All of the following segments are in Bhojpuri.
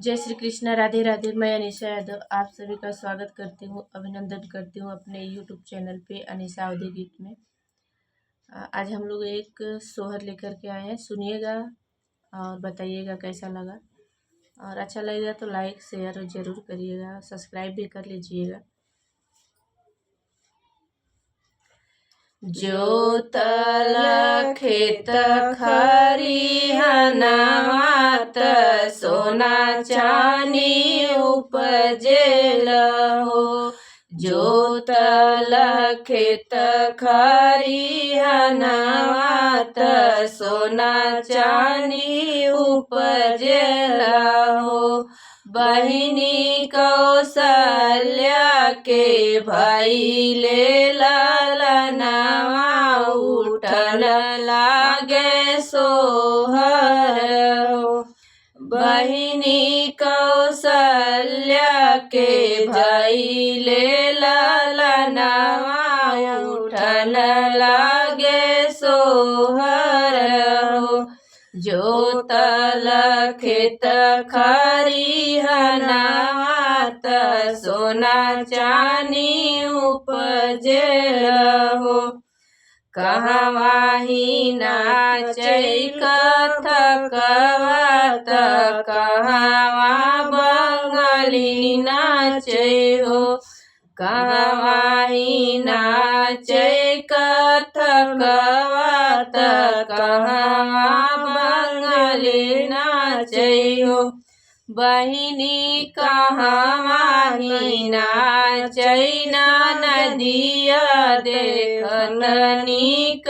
जय श्री कृष्ण, राधे राधे। मैं अनीशा यादव आप सभी का स्वागत करती हूँ, अभिनंदन करती हूँ अपने यूट्यूब चैनल पे अनीशा अवधी गीत में। आज हम लोग एक सोहर लेकर के आए हैं, सुनिएगा और बताइएगा कैसा लगा। और अच्छा लगेगा तो लाइक शेयर ज़रूर करिएगा, सब्सक्राइब भी कर लीजिएगा। जोतल खेत खरिहनवात सोना चानी उपजेल हो। जोतल खेत खरिहनवात सोना चानी उपजेल हो। बहिनी कौशल्या के भइले ललनवा उठल लागे सोहर हो। बहिनी कौशल्या के भइले ललनवा उठल लागे सोहर हो। जोतल खेत खरिहनवात सोना चानी उपजेल हो। कहवाही नाचै कथकवात कहवा बंगाली नाचै हो। कहवाही नाचै कथकवात कहवा बंगाली नाचै हो। बहिनी कहवाही नाचै नदिया देखत नीक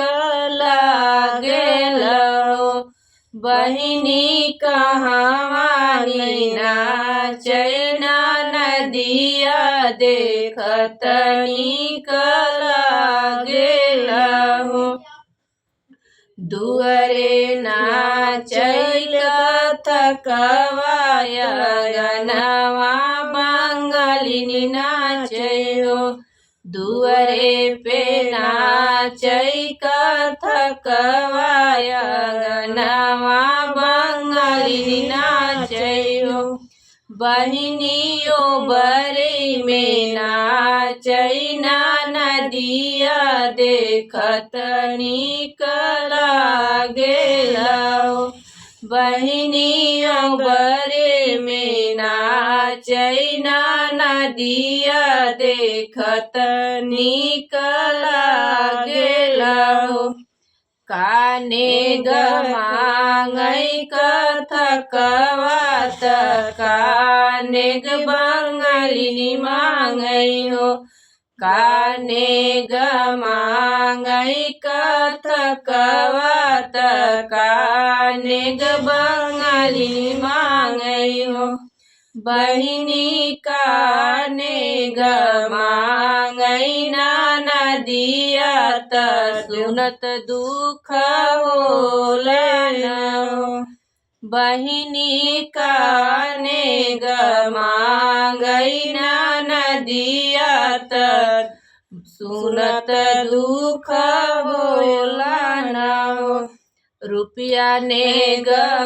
लागेल हो। बहिनी कहवाही नाचै नदिया देखत नीक लागेल हो। दुअरे नाचै कथकवाय गनवा बंगाली नाचै हो। दुअरे पे नाचै कथकवाय गनवा बंगाली नाचै हो। बहिनियों बरे में नाचै नदिया देखत नीक लागेल हो। बहिनियों बरे में नाचै नदिया देखत नीक लागेल हो। काने मांगै कथकवात काने बंगाली मांगै हो। काने मांगै कथकवात काने बंगाली मांगै हो। बहिनी काने मांगै नदिया त सुनत दुख होलन हो। बहिनी काने मांगै नदिया त सुनत दुख होलन हो। रुपया ने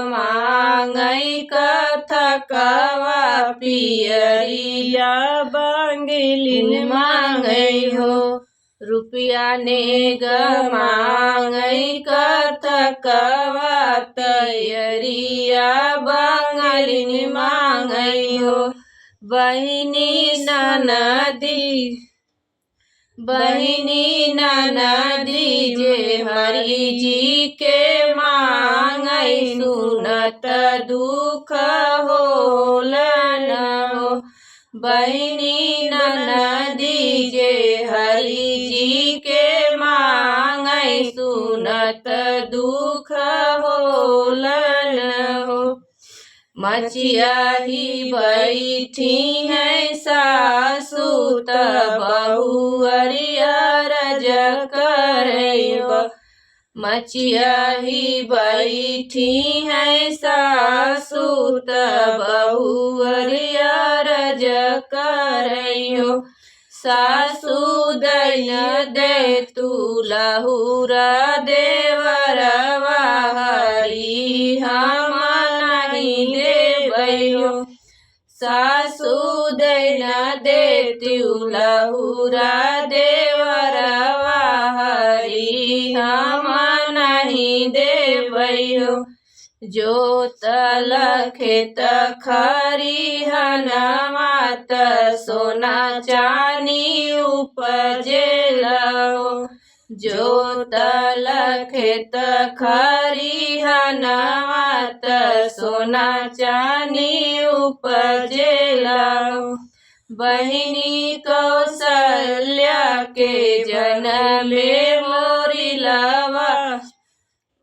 मांगै कथकवा पियरिया बंगाली मांगै हो। रुपया ने मांगै कथकवा पियरिया बंगाली मांगै हो। बहिनी ननदी जे हरि जी के मांगै सुनत दुख होलन हो। बहिनी ननदी जे हरि जी के मांगै सुनत दुख होलन हो। मचिया ही बैठी है सासु त बहू अरियरज करैब। मचिया ही बैठी है सासु त बहू अरियरज करैयो। सासु दैन दे तू लहुरा देवरवा हरि हम नहीं देव देवयो सासु दैना देत्यु लहुरा देवरवा हरि हम नहीं देवयो जोतल खेत खरिहनवा त सोना चानी उपजेलहो जोतल खेत खरिहनवा त सोना चानी उपजेलहो बहिनी कौशल्या के जनमे मोरिलवा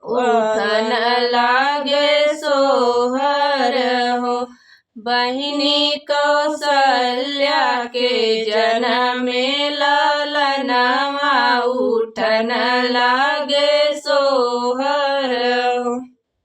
उठन लागे सोहर हो बहिनी कौशल्या के जनमे ललनवा उठन लागे सो